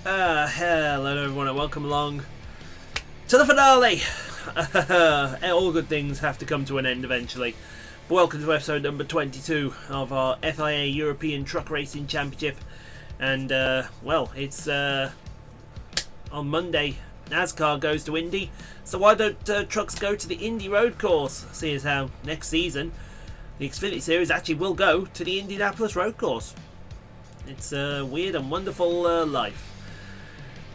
Hello everyone and welcome along to the finale. All good things have to come to an end eventually. But welcome to episode number 22 of our FIA European Truck Racing Championship. And, well, it's on Monday. NASCAR goes to Indy. So why don't trucks go to the Indy road course? See as how next season the Xfinity Series actually will go to the Indianapolis road course. It's a weird and wonderful life.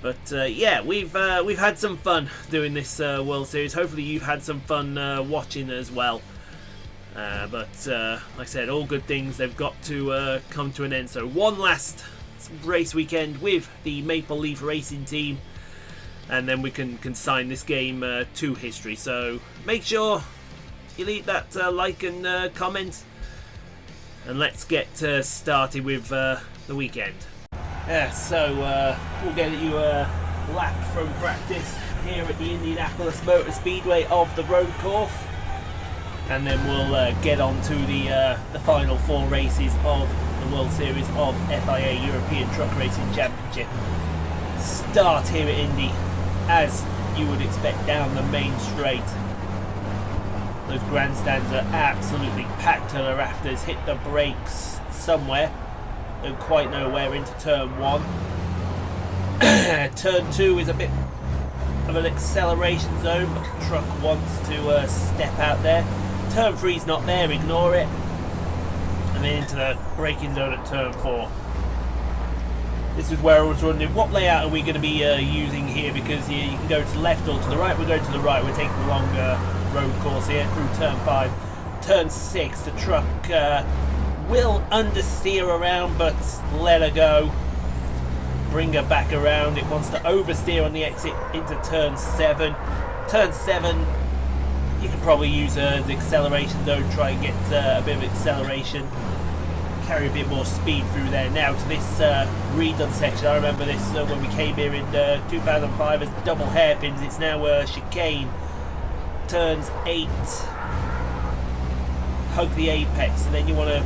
But yeah, we've had some fun doing this World Series. Hopefully you've had some fun watching as well. But like I said, all good things, they've got to come to an end. So one last race weekend with the Maple Leaf Racing team, and then we can sign this game to history. So make sure you leave that like and comment, and let's get started with the weekend. Yeah, so we'll get you a lap from practice here at the Indianapolis Motor Speedway of the road course, and then we'll get on to the final four races of the World Series of FIA European Truck Racing Championship. Start here at Indy, as you would expect, down the main straight. Those grandstands are absolutely packed to the rafters. Hit the brakes somewhere. Don't quite know where into turn 1. Turn 2 is a bit of an acceleration zone, but the truck wants to step out there. Turn 3's not there, ignore it. And then into the braking zone at turn 4. This is where I was wondering, what layout are we going to be using here? Because you can go to the left or to the right. We're going to the right. We're taking the long road course here through turn 5. Turn 6, the truck will understeer around, but let her go. Bring her back around. It wants to oversteer on the exit into turn 7. Turn 7, you can probably use the acceleration zone, try and get a bit of acceleration, carry a bit more speed through there. Now to this redone section. I remember this when we came here in 2005 as double hairpins. It's now a chicane. Turns 8, hug the apex, and then you want to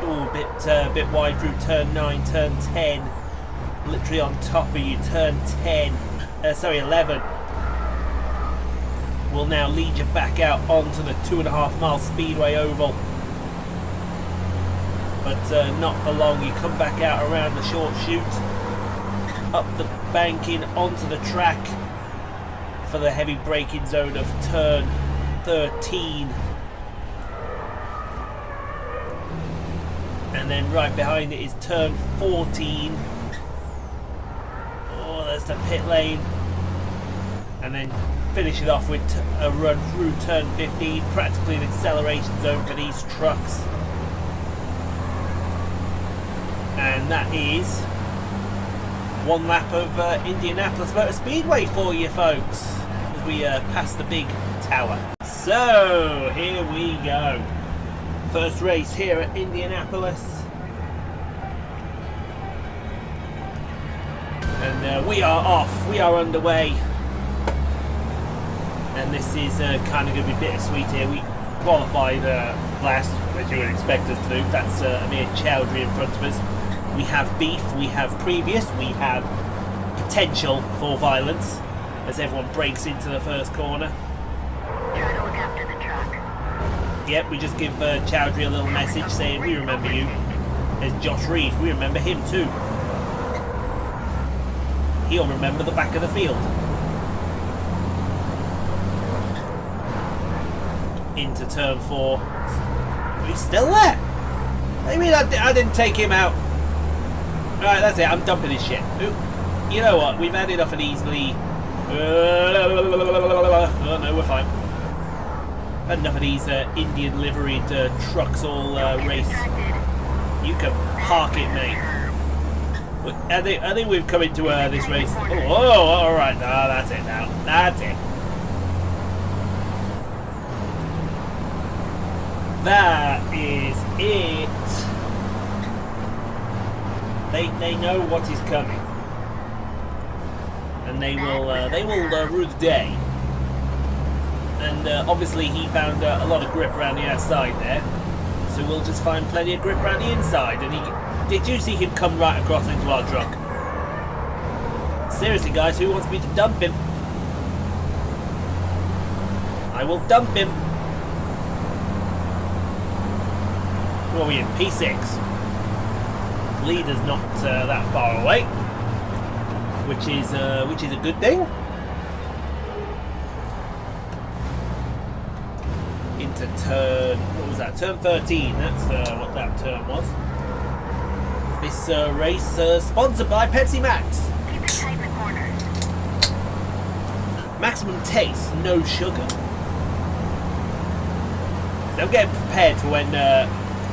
a bit wide through turn 9, turn 10, literally on top of you. Turn 11 will now lead you back out onto the 2.5 mile speedway oval, but not for long. You come back out around the short chute, up the banking onto the track for the heavy braking zone of turn 13. And then right behind it is turn 14. Oh, there's the pit lane. And then finish it off with a run through turn 15. Practically an acceleration zone for these trucks. And that is one lap of Indianapolis Motor Speedway for you folks, as we pass the big tower. So here we go. First race here at Indianapolis, and we are off, we are underway, and this is kind of going to be bittersweet here. We qualified last, as you would expect us to do. That's Amir Chowdhury in front of us. We have beef, we have previous, we have potential for violence as everyone breaks into the first corner. Try to look after the truck. Yep, we just give Chowdhury a little message saying we remember you. There's Josh Reed, we remember him too. He'll remember the back of the field. Into turn 4. He's still there. I mean, I didn't take him out. Alright, that's it, I'm dumping his shit. You know what, we've had enough of these oh no, we're fine. Had enough of these Indian liveried trucks all race. You can park it, mate. I think we've come into this race. Oh, alright, no, that's it now. That's it. That is it. They know what is coming, and they will rue the day. And obviously he found a lot of grip around the outside there, so we'll just find plenty of grip around the inside. And did you see him come right across into our truck? Seriously, guys, who wants me to dump him? I will dump him. What are we in? P6. Leader's not that far away, which is a good thing. Into turn, what was that? Turn 13. That's what that turn was. This race sponsored by Pepsi Max. Keep it tight in the corners. Maximum taste, no sugar. So I'm getting prepared for when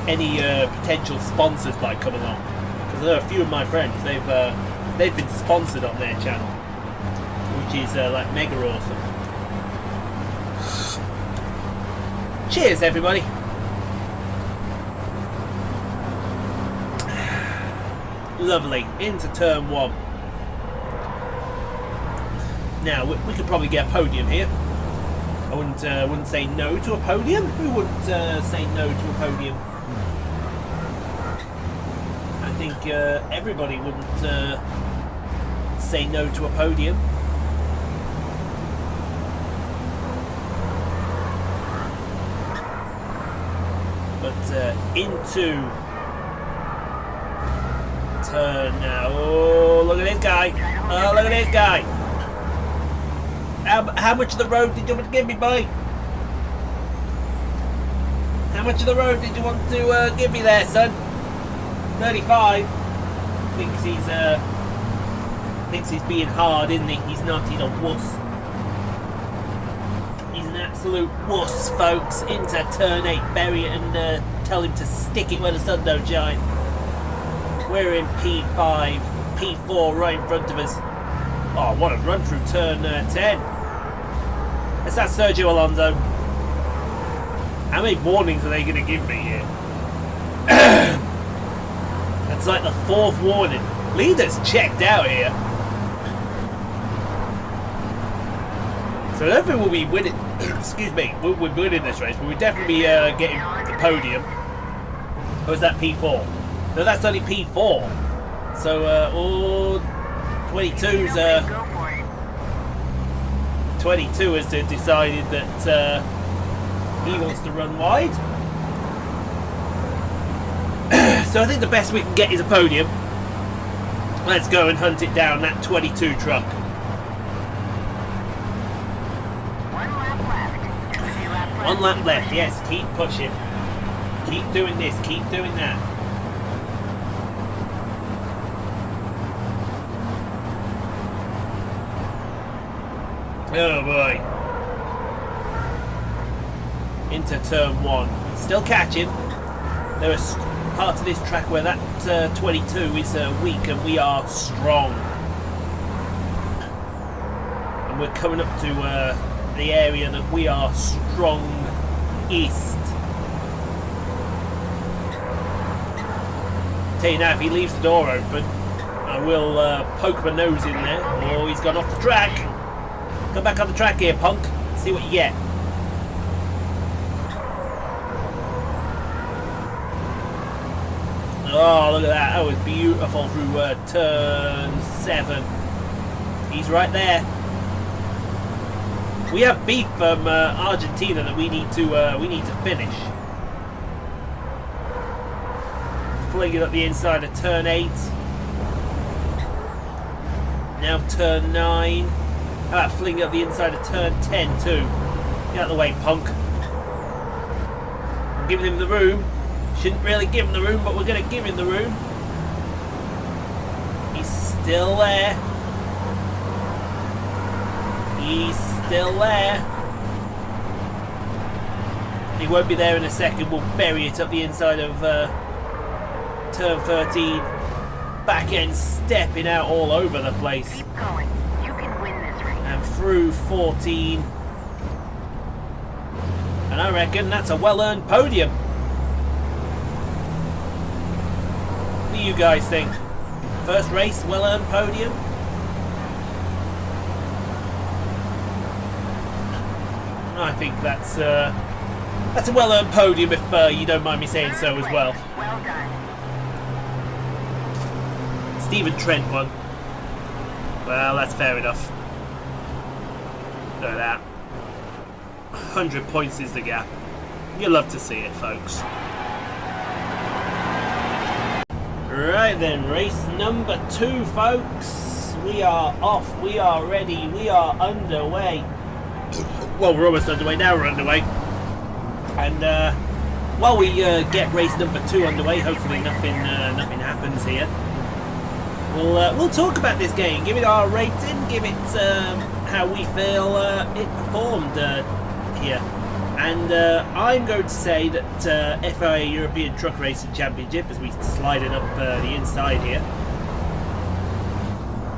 any potential sponsors might come along. Because there are a few of my friends, they've been sponsored on their channel, which is like mega awesome. Cheers, everybody. Lovely. Into turn 1. Now we could probably get a podium here. I wouldn't say no to a podium. Who wouldn't say no to a podium? I think everybody wouldn't say no to a podium. But into turn now. Oh, look at this guy. Oh, look at this guy. How much of the road did you want to give me, boy? How much of the road did you want to give me there, son? 35. Thinks he's being hard, isn't he? He's not. He's a wuss. He's an absolute wuss, folks. Into turn 8. Bury it and tell him to stick it where the sun don't shine. We're in P5, P4 right in front of us. Oh, what a run through turn 10. It's that Sergio Alonso. How many warnings are they going to give me here? It's like the 4th warning. Leader's checked out here. So I don't think we'll be winning. Excuse me. We're winning this race, but we'll definitely be getting the podium. Or is that P4? No, that's only P4. So, 22's 22 has decided that he wants to run wide. So I think the best we can get is a podium. Let's go and hunt it down, that 22 truck. 1 lap left. 2 laps left. 1 lap left, yes, keep pushing. Keep doing this, keep doing that. Oh boy. Into turn 1. Still catching. There are parts of this track where that 22 is weak and we are strong. And we're coming up to the area that we are strong east. Tell you now, if he leaves the door open, I will poke my nose in there. Oh, he's gone off the track. Come back on the track here, punk. See what you get. Oh, look at that. That was beautiful through turn 7. He's right there. We have beef from Argentina that we need to finish. Flinging up the inside of turn 8. Now turn 9. How about flinging up the inside of turn 10 too? Get out of the way, punk. I'm giving him the room. Shouldn't really give him the room, but we're going to give him the room. He's still there. He's still there. He won't be there in a second. We'll bury it up the inside of turn 13. Back end stepping out all over the place. Keep going. You can win this race. And through 14. And I reckon that's a well-earned podium. What do you guys think? First race, well-earned podium? I think that's a well-earned podium if you don't mind me saying so as well. Well done. Stephen Trent won. Well, that's fair enough. Look at that. 100 points is the gap. You love to see it, folks. Right then, race number 2, folks. We are off, we are ready, we are underway. Well, we're almost underway, now we're underway. And while we get race number 2 underway, hopefully nothing happens here. We'll talk about this game, give it our rating, give it how we feel it performed here. And I'm going to say that FIA European Truck Racing Championship, as we slide it up the inside here,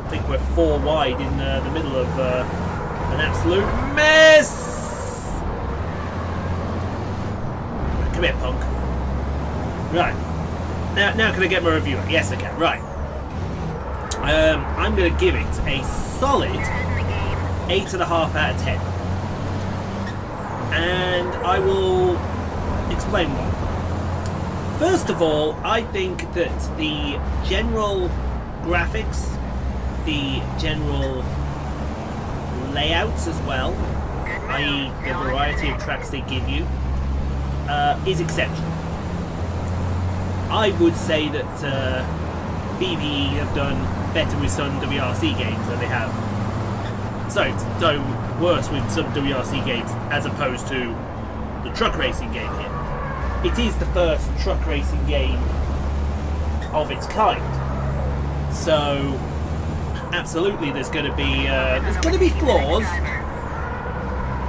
I think we're 4 wide in the middle of an absolute mess. Come here, punk. Right. Now can I get my review? Yes, I can. Right. I'm going to give it a solid 8.5 out of 10. And I will explain why. First of all, I think that the general graphics, the general layouts as well, i.e. the variety of tracks they give you, is exceptional. I would say that BBE have done better with some WRC games than they have. Sorry, done worse with some WRC games as opposed to the truck racing game here. It is the first truck racing game of its kind, so absolutely there's going to be flaws,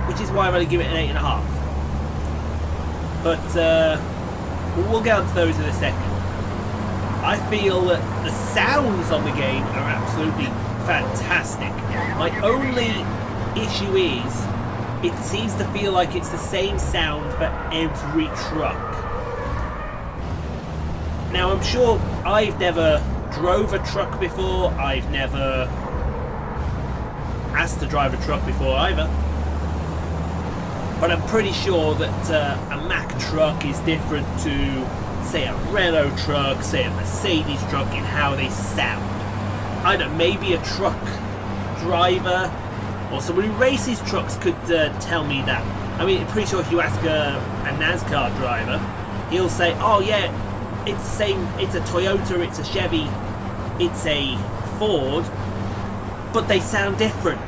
which is why I'm going to give it an 8.5. But we'll get onto those in a second. I feel that the sounds on the game are absolutely fantastic. My only issue is it seems to feel like it's the same sound for every truck. Now I'm sure I've never drove a truck before, I've never asked to drive a truck before either, but I'm pretty sure that a Mack truck is different to, say, a Renault truck, say a Mercedes truck in how they sound. I don't know, maybe a truck driver or someone who races trucks could tell me that. I mean, I'm pretty sure if you ask a NASCAR driver, he'll say, oh yeah, it's the same, it's a Toyota, it's a Chevy, it's a Ford, but they sound different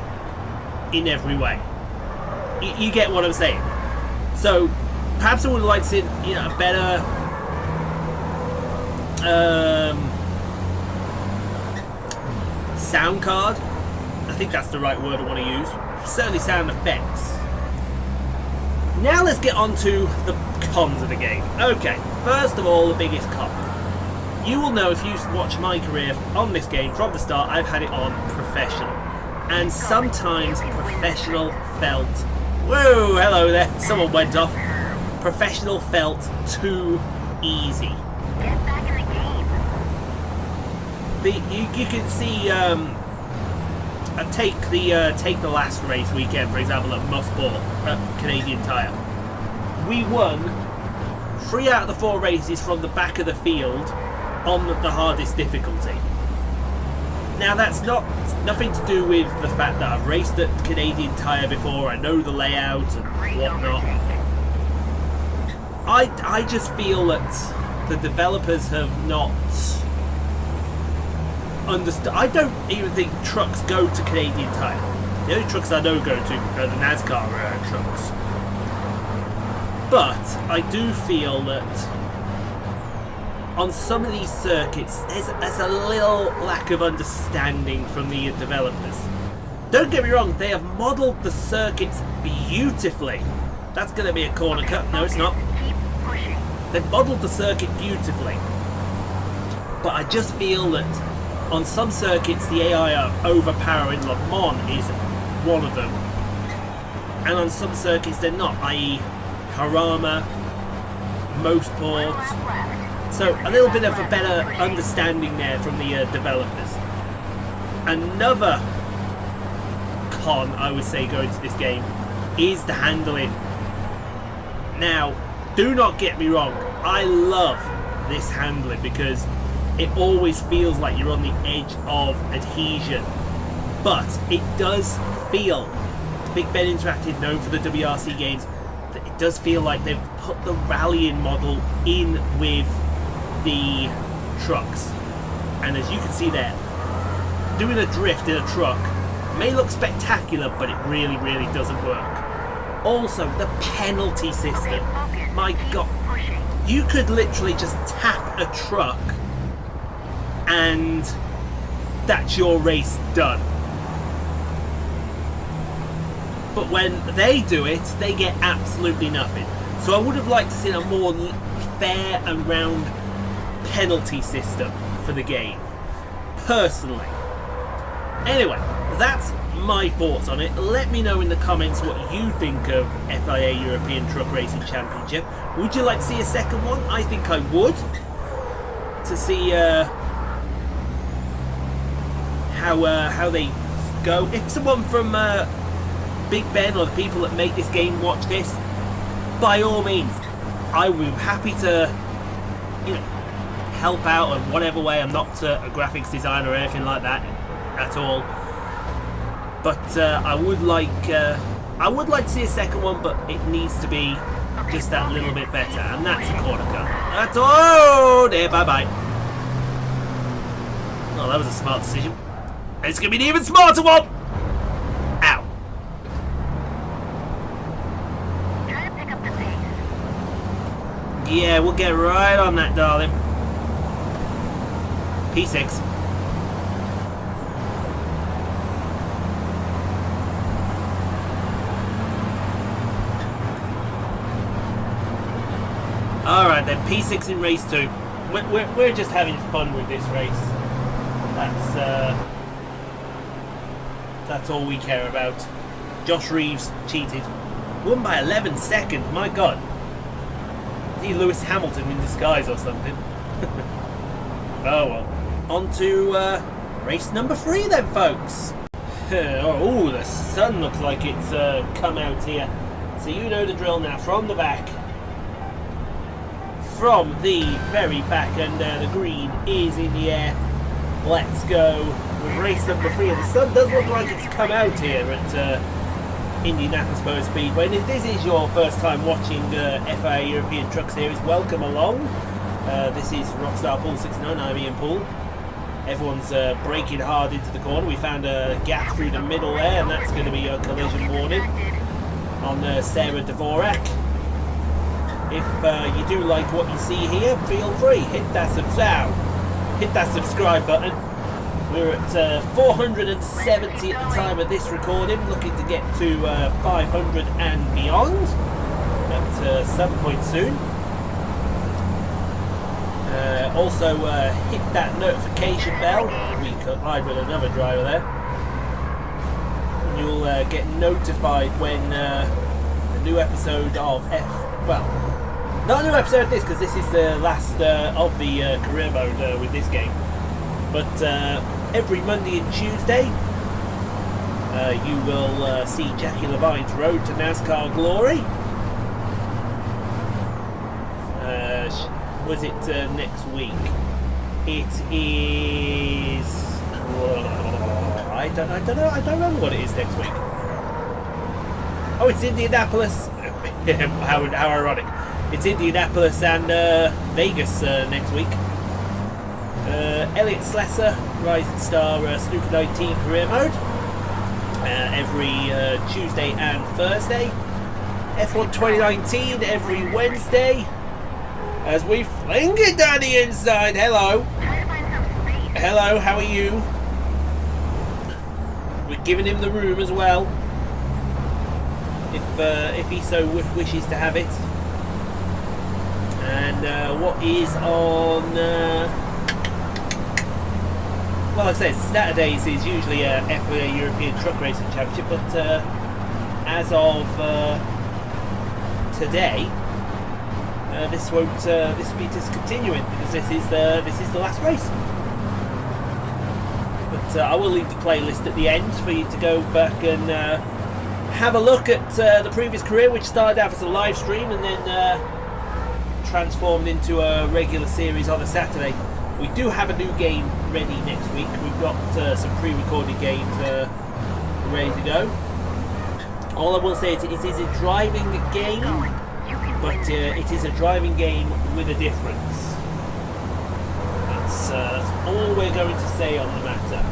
in every way. You get what I'm saying? So perhaps I would like to see, you know, a better sound card. I think that's the right word I want to use. Certainly sound effects. Now let's get on to the cons of the game. Okay, first of all, the biggest con. You will know if you watch my career on this game from the start, I've had it on professional. And sometimes professional felt... Whoa, hello there, someone went off. Professional felt too easy. Get back in the game. You can see... take the last race weekend, for example, at Mosport at Canadian Tire. We won 3 out of the 4 races from the back of the field on the hardest difficulty. Now that's nothing to do with the fact that I've raced at Canadian Tire before, I know the layout and whatnot. I just feel that the developers have not understood. I don't even think trucks go to Canadian Tire. The only trucks I know go to are the NASCAR trucks. But I do feel that on some of these circuits there's a little lack of understanding from the developers. Don't get me wrong, they have modelled the circuits beautifully. That's going to be a corner cut. No, it's not. Keep pushing. They've modelled the circuit beautifully. But I just feel that on some circuits the AI are overpowering. Le Mans is one of them. And on some circuits they're not, i.e. Harama, Mosport. So a little bit of a better understanding there from the developers. Another con I would say going to this game is the handling. Now, do not get me wrong, I love this handling because it always feels like you're on the edge of adhesion. but it does feel, Big Ben Interactive, known for the WRC games, that it does feel like they've put the rallying model in with the trucks. And as you can see there, doing a drift in a truck may look spectacular, but it really, really doesn't work. Also, the penalty system. My God, you could literally just tap a truck and that's your race done. But when they do it, they get absolutely nothing. So I would have liked to see a more fair and round penalty system for the game, personally. Anyway, that's my thoughts on it. Let me know in the comments what you think of FIA European Truck Racing Championship. Would you like to see a second one? I think I would. To see how they go. If someone from Big Ben or the people that make this game watch this, by all means, I will be happy to, you know, help out in whatever way. I'm not a graphics designer or anything like that at all. But I would like to see a second one, but it needs to be just that little bit better, and that's a corner cut. That's oh dear, bye bye. Oh, that was a smart decision. And it's gonna be an even smarter one. Ow. Try to pick up the pace. Yeah, we'll get right on that, darling. P6. Alright then, P6 in race 2. We're just having fun with this race. That's all we care about. Josh Reeves cheated. Won by 11 seconds, my God. Is he Lewis Hamilton in disguise or something? Oh well. On to race number 3 then, folks. Oh, the sun looks like it's come out here. So you know the drill now. From the back. From the very back, and the green is in the air. Let's go with race number 3. And the sun does look like it's come out here at Indianapolis Motor Speedway. And if this is your first time watching FIA European Truck Series, welcome along. This is Rockstar Pool 69. I'm Ian Pool. Everyone's braking hard into the corner. We found a gap through the middle there, and that's going to be a collision warning on Sarah Dvorak. If you do like what you see here, feel free, hit that subscribe button. We're at 470 at the time of this recording, looking to get to 500 and beyond at some point soon. Also hit that notification bell. We collide with another driver there. And you'll get notified when a new episode of not a new episode of this, because this is the last of the career mode with this game. But every Monday and Tuesday, you will see Jackie Levine's Road to NASCAR Glory. Was it next week? It is. I don't know. I don't remember what it is next week. Oh, it's Indianapolis. How ironic. It's Indianapolis and Vegas next week. Elliott Slesser, Rising Star Snooker 19 career mode. Every Tuesday and Thursday. F1 2019 every Wednesday. As we fling it down the inside. Hello. Hello, how are you? We're giving him the room as well. If he so wishes to have it. And what is on... well, like I said, Saturdays is usually a FIA European Truck Racing Championship, but as of today, this will be discontinuing because this is the last race. But I will leave the playlist at the end for you to go back and have a look at the previous career, which started out as a live stream and then transformed into a regular series on a Saturday. We do have a new game ready next week. We've got some pre-recorded games ready to go. All I will say is it is a driving game, but it is a driving game with a difference. That's all we're going to say on the matter.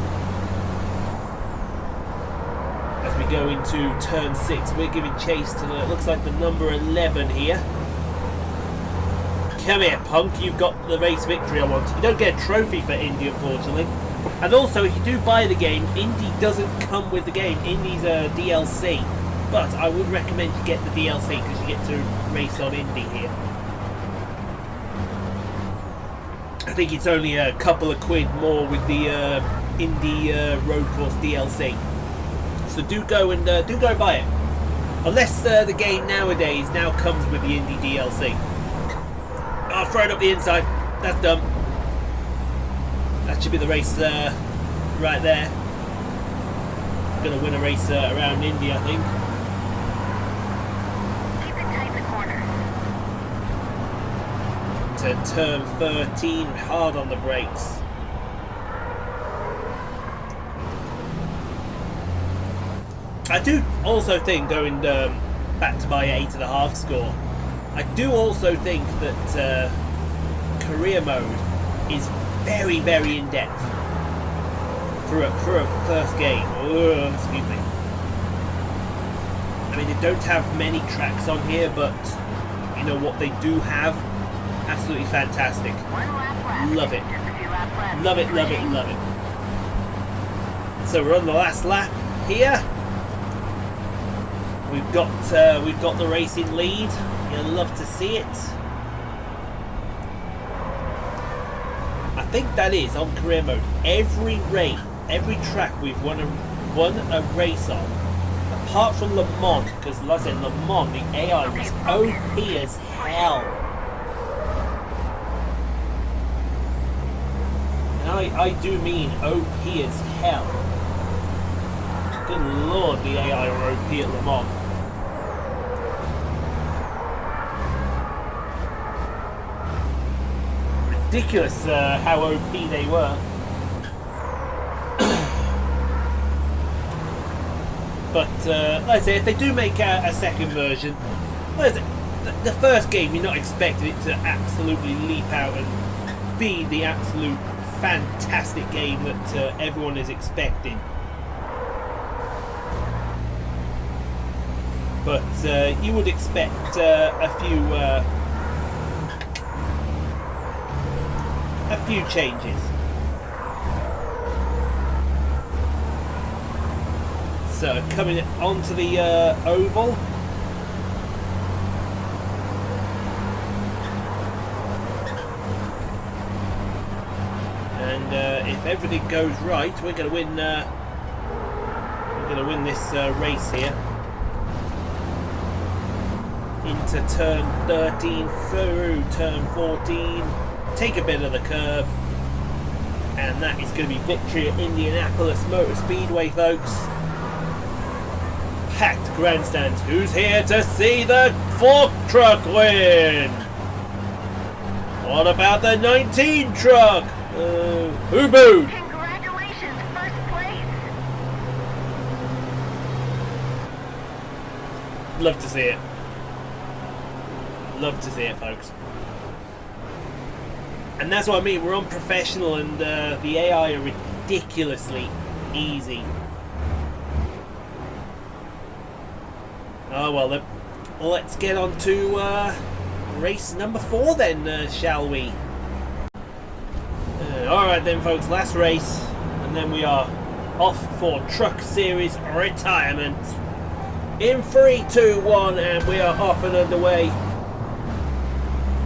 As we go into turn 6, we're giving chase to the, looks like the number 11 here. Come here, punk, you've got the race victory I want. You don't get a trophy for Indy, unfortunately. And also, if you do buy the game, Indy doesn't come with the game. Indy's a DLC. But I would recommend you get the DLC because you get to race on Indy here. I think it's only a couple of quid more with the Indy Road Course DLC. So do go buy it. Unless the game nowadays now comes with the Indy DLC. I'll throw it up the inside. That's done. That should be the race right there. I'm going to win a race around Indy, I think. Keep it tight the corner. To turn 13, hard on the brakes. I do also think, going back to my 8.5 score, I do also think that career mode is very, very in depth for a first game. Oh, excuse me. I mean, they don't have many tracks on here, but you know what they do have? Absolutely fantastic. One lap left. Love it. Just a few laps left. Love it, love it, love it. So we're on the last lap here. We've got the racing lead. You'll love to see it. I think that is on career mode. Every race, every track we've won a race on, apart from Le Mans, because like I said, Le Mans, the AI was OP as hell. And I do mean OP as hell. Good lord, the AI were OP at Le Mans. Ridiculous how OP they were. But like I say, if they do make a second version, like I say, the first game you're not expecting it to absolutely leap out and be the absolute fantastic game that everyone is expecting. But you would expect a few changes. So coming onto the oval. And if everything goes right, we're going to win. We're going to win this race here. Into turn 13 through turn 14. Take a bit of the curb, and that is going to be victory at Indianapolis Motor Speedway, folks. Packed grandstands. Who's here to see the fork truck win? What about the 19 truck? Who booed? Congratulations, first place. Love to see it. Love to see it, folks. And that's what I mean, we're on professional and the AI are ridiculously easy. Oh well then, let's get on to race number 4 then, shall we? Alright then folks, last race, and then we are off for Truck Series retirement. In 3, 2, 1, and we are off and underway.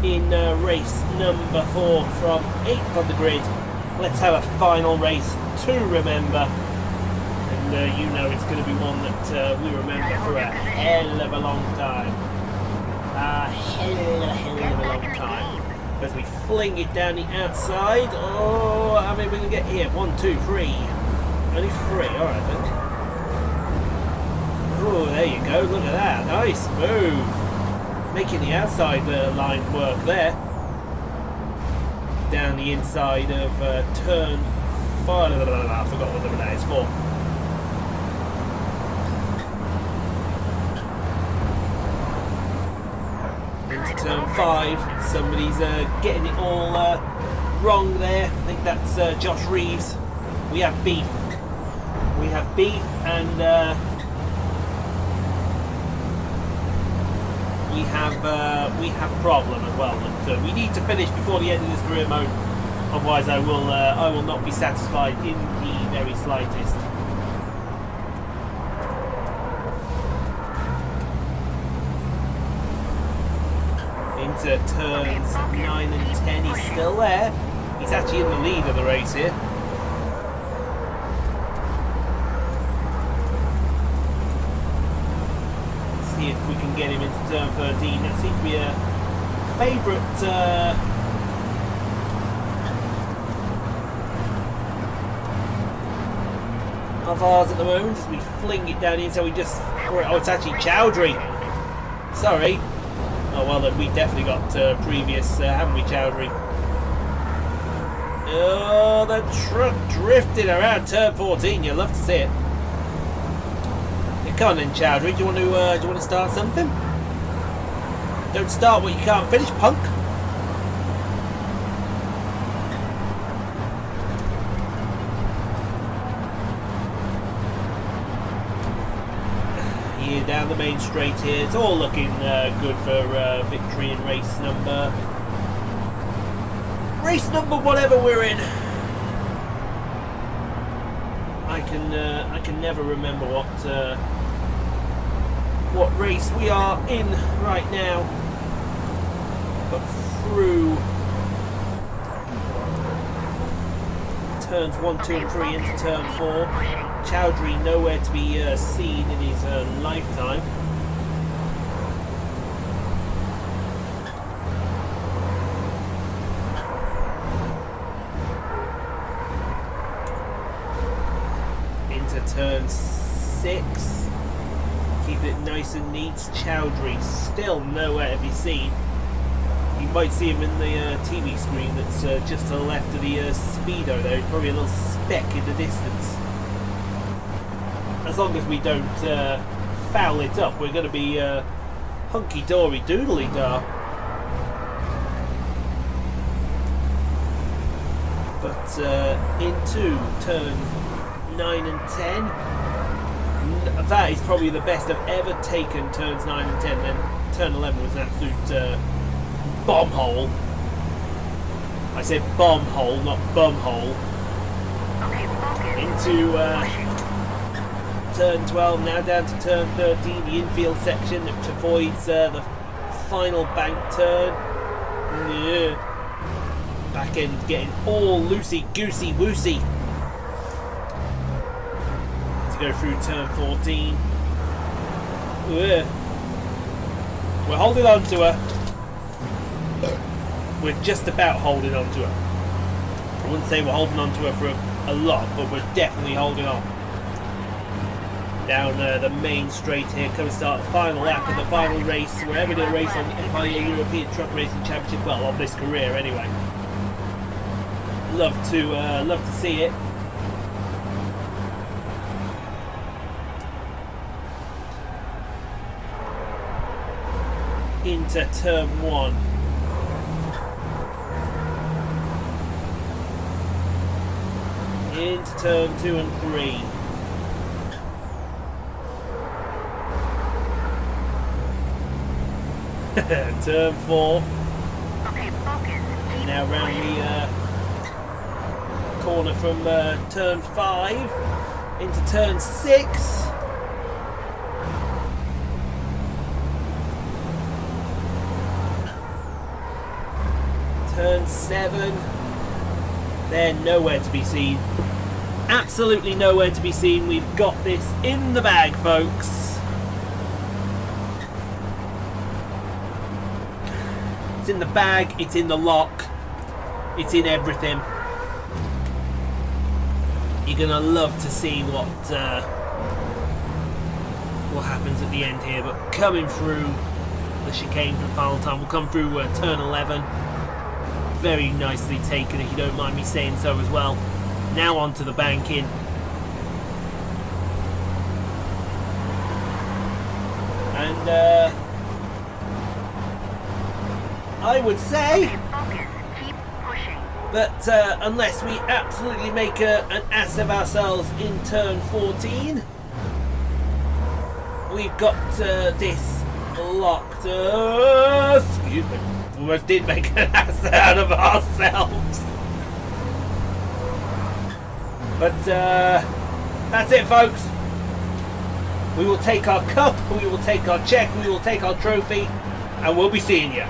In race number 4 from 8th on the grid. Let's have a final race to remember, and you know it's going to be one that we remember for a hell of a long time. A hell of a long time. As we fling it down the outside. Oh, how many we can get here? 1, 2, 3. Only 3, alright then. Oh, there you go, look at that, nice move. Making the outside line work there. Down the inside of turn 5. I forgot what number that is for. Into turn 5. Somebody's getting it all wrong there. I think that's Josh Reeves. We have beef. We have beef, and we have problem as well. But, we need to finish before the end of this career mode. Otherwise, I will not be satisfied in the very slightest. Into turns 9 and 10, he's still there. He's actually in the lead of the race here. See if we can get him into turn 13. That seems to be a favourite of ours at the moment as we fling it down in. So we just, oh, it's actually Chowdhury. Sorry. Oh well, then we definitely got previous, haven't we, Chowdhury? Oh, the truck drifted around turn 14. You'll love to see it. Come on then, Chowdhury. Do you want to start something? Don't start what you can't finish, punk. Here down the main straight here. It's all looking good for victory in race number whatever we're in. I can never remember what race we are in right now, but through turns 1, 2 and 3 into turn 4, Chowdhury nowhere to be seen in his lifetime. Into turn 6. Keeping it nice and neat. Chowdhury still nowhere to be seen. You might see him in the TV screen that's just to the left of the speedo there. He's probably a little speck in the distance. As long as we don't foul it up, we're going to be hunky-dory doodly-dar. But into turn 9 and 10. That is probably the best I've ever taken, turns 9 and 10. Then turn 11 was an absolute bomb hole. I said bomb hole, not bum hole. Into turn 12, now down to turn 13, the infield section, which avoids the final bank turn. Yeah. Back end getting all loosey-goosey woosey. To go through turn 14. Ugh. We're holding on to her. We're just about holding on to her. I wouldn't say we're holding on to her for a lot, but we're definitely holding on. Down the main straight here, come start the final lap of the final race. We're ever going to race on the FIA European Truck Racing Championship. Well, on this career anyway. Love to see it. Into turn 1. Into turn 2 and 3. Turn 4. Now round the corner from turn 5 into turn 6. Turn 7. They're nowhere to be seen. Absolutely nowhere to be seen. We've got this in the bag, folks. It's in the bag, it's in the lock, it's in everything. You're gonna love to see what happens at the end here, but coming through the chicane from final time, we'll come through turn 11. Very nicely taken, if you don't mind me saying so as well. Now onto the banking. And I would say Focus. Keep pushing. that unless we absolutely make an ass of ourselves in turn 14, we've got this locked. Excuse me. Almost did make an ass out of ourselves. But that's it, folks. We will take our cup, we will take our check, we will take our trophy, and we'll be seeing you.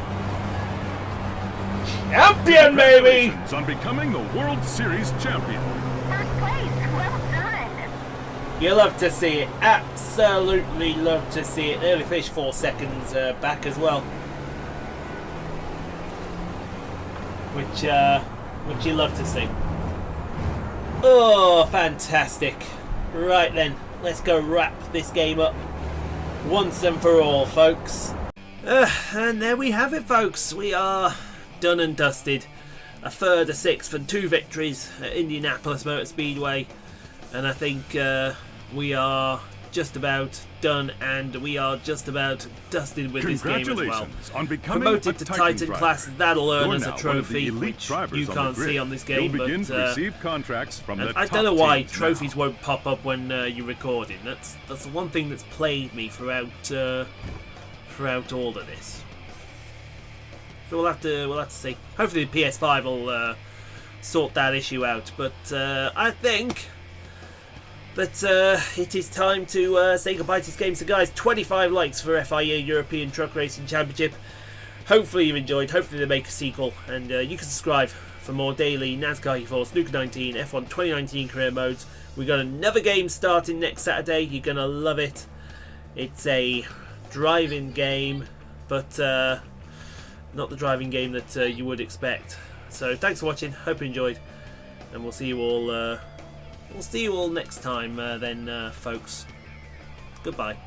Champion, baby! Congratulations on becoming the World Series champion. First place. Well done. You love to see it. Absolutely love to see it. They only finished 4 seconds back as well. Which you love to see. Oh, fantastic. Right then, let's go wrap this game up once and for all, folks. And there we have it, folks. We are done and dusted. A third, a sixth, and 2 victories at Indianapolis Motor Speedway. And I think we are just about done, and we are just about dusted with this game as well. Congratulations on becoming Promoted a to Titan Titan driver. class, that'll earn You're us a now one of the trophy, elite which drivers you on can't the grid. see on this game. You'll begin But to receive contracts from the I top don't know why teams now. trophies won't pop up when you're recording. That's the one thing that's plagued me throughout all of this. So we'll have to see. Hopefully the PS5 will sort that issue out. But I think that it is time to say goodbye to this game. So guys, 25 likes for FIA European Truck Racing Championship. Hopefully you've enjoyed. Hopefully they make a sequel, and you can subscribe for more daily NASCAR E4, Snooker 19, F1 2019 career modes. We've got another game starting next Saturday. You're gonna love it. It's a driving game, but not the driving game that you would expect. So thanks for watching. Hope you enjoyed, and we'll see you all. We'll see you all next time then, folks. Goodbye.